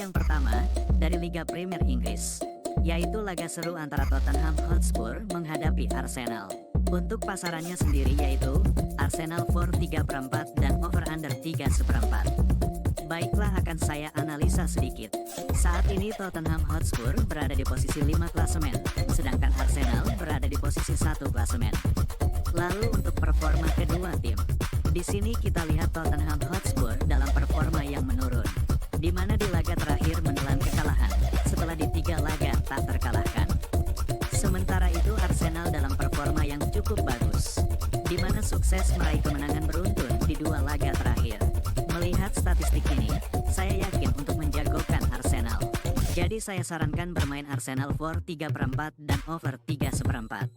yang pertama, dari Liga Premier Inggris, yaitu laga seru antara Tottenham Hotspur menghadapi Arsenal. Untuk pasarannya sendiri yaitu Arsenal for 3/4 dan over-under 3/4. Baiklah, akan saya analisa sedikit. Saat ini Tottenham Hotspur berada di posisi 5 klasemen, sedangkan Arsenal berada di posisi 1 klasemen. Lalu untuk performa kedua tim, di sini kita lihat Tottenham Hotspur dalam performa yang menurun, di mana di laga terakhir menelan kekalahan setelah di 3 laga tak terkalahkan. Sementara itu Arsenal dalam performa yang cukup bagus, di mana sukses meraih kemenangan beruntun di 2 laga terakhir. Melihat statistik ini, saya yakin untuk menjagokan Arsenal. Jadi saya sarankan bermain Arsenal for 3/4 dan over 3/4.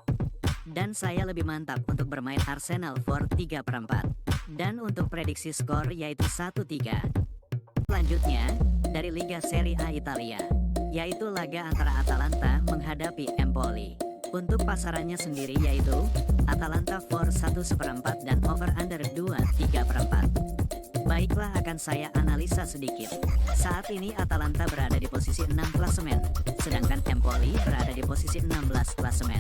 Dan saya lebih mantap untuk bermain Arsenal for 3/4. Dan untuk prediksi skor yaitu 1-3. Selanjutnya, dari Liga Serie A Italia, yaitu laga antara Atalanta menghadapi Empoli. Untuk pasarannya sendiri yaitu Atalanta for 1/4 dan over-under 2/3. Baiklah, akan saya analisa sedikit. Saat ini Atalanta berada di posisi 6 klasemen, sedangkan Empoli berada di posisi 16 klasemen.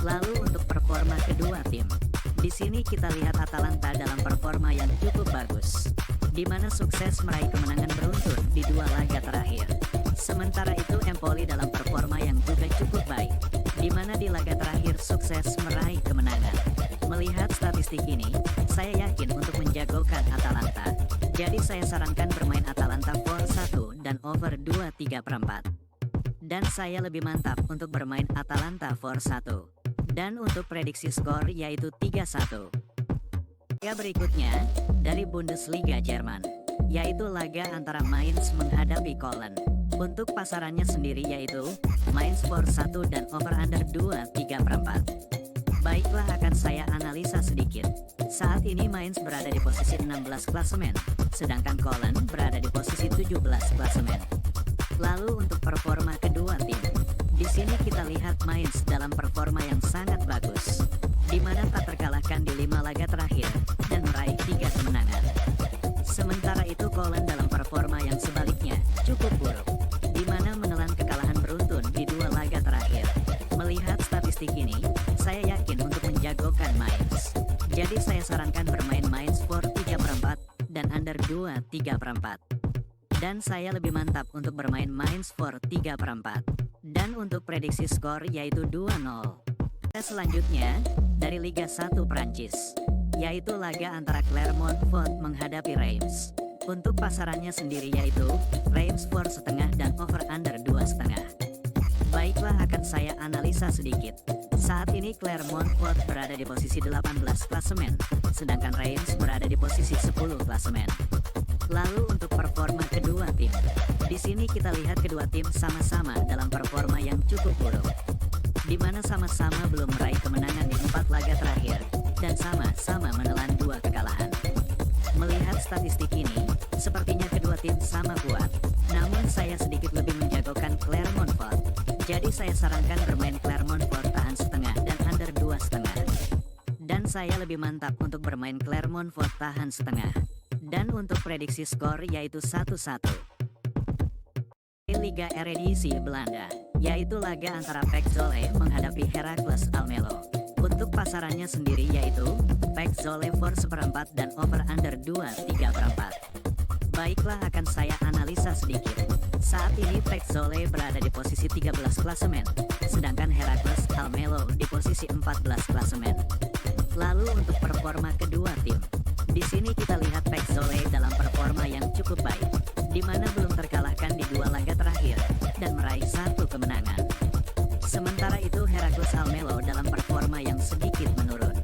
Lalu untuk performa kedua tim, di sini kita lihat Atalanta dalam performa yang cukup bagus, di mana sukses meraih kemenangan beruntun di 2 laga terakhir. Sementara itu Empoli dalam performa yang juga cukup baik, di mana di laga terakhir sukses meraih kemenangan. Melihat statistik ini, saya yakin untuk menjagokan Atalanta. Jadi saya sarankan bermain Atalanta for 1 dan over 2/3. Dan saya lebih mantap untuk bermain Atalanta for 1. Dan untuk prediksi skor yaitu 3-1. Laga berikutnya, dari Bundesliga Jerman, yaitu laga antara Mainz menghadapi Köln. Untuk pasarannya sendiri yaitu Mainz for 1 dan over-under 2/3. Baiklah, akan saya analisa sedikit. Saat ini Mainz berada di posisi 16 klasemen, sedangkan Köln berada di posisi 17 klasemen. Lalu untuk performa kedua tim, di sini kita lihat Mainz dalam performa yang sangat bagus, di mana tak terkalahkan di 5 laga terakhir dan meraih 3 kemenangan. Sementara itu Köln dalam performa yang sebaliknya cukup buruk, di mana menelan kekalahan beruntun di 2 laga terakhir. Melihat statistik ini, saya yakin untuk menjagokan Mainz. Jadi saya sarankan bermain Mainz for 3/4 dan under 2/3. Dan saya lebih mantap untuk bermain Mainz for 3/4. Dan untuk prediksi skor yaitu 2-0. Selanjutnya, dari Liga 1 Prancis, yaitu laga antara Clermont Foot menghadapi Reims. Untuk pasarannya sendiri yaitu Reims for setengah dan over-under 2,5. Baiklah, akan saya analisa sedikit. Saat ini Clermont Foot berada di posisi 18 klasemen, sedangkan Reims berada di posisi 10 klasemen. Lalu untuk performa kedua tim, di sini kita lihat kedua tim sama-sama dalam performa yang cukup buruk, di mana sama-sama belum meraih kemenangan di 4 laga terakhir dan sama-sama menelan 2 kekalahan. Melihat statistik ini, sepertinya kedua tim sama kuat, namun saya sedikit lebih menjagokan Clermont Foot. Jadi saya sarankan bermain Clermont Foot tahan setengah dan under 2,5. Dan saya lebih mantap untuk bermain Clermont Foot tahan setengah. Dan untuk prediksi skor yaitu 1-1. Liga Eredivisie Belanda, yaitu laga antara PEC Zwolle menghadapi Heracles Almelo. Untuk pasarannya sendiri yaitu PEC Zwolle for 1/4 dan over-under 2/3. Baiklah, akan saya analisa sedikit. Saat ini PEC Zwolle berada di posisi 13 klasemen, sedangkan Heracles Almelo di posisi 14 klasemen. Lalu untuk performa kedua tim, di sini kita lihat PEC Zwolle dalam performa yang cukup baik, di mana belum terkalahkan di 2 laga terakhir dan meraih 1 kemenangan. Sementara itu Heracles Almelo dalam performa yang sedikit menurun,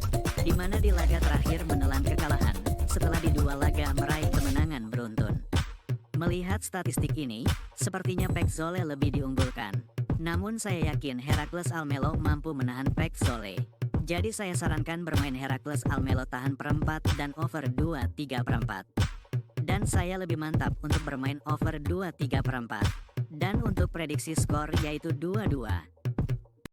di mana di laga terakhir menelan kekalahan setelah di 2 laga meraih kemenangan beruntun. Melihat statistik ini, sepertinya PEC Zwolle lebih diunggulkan. Namun saya yakin Heracles Almelo mampu menahan PEC Zwolle. Jadi saya sarankan bermain Heracles Almelo tahan perempat dan over 2/3. Dan saya lebih mantap untuk bermain over 2/3. Dan untuk prediksi skor yaitu 2-2.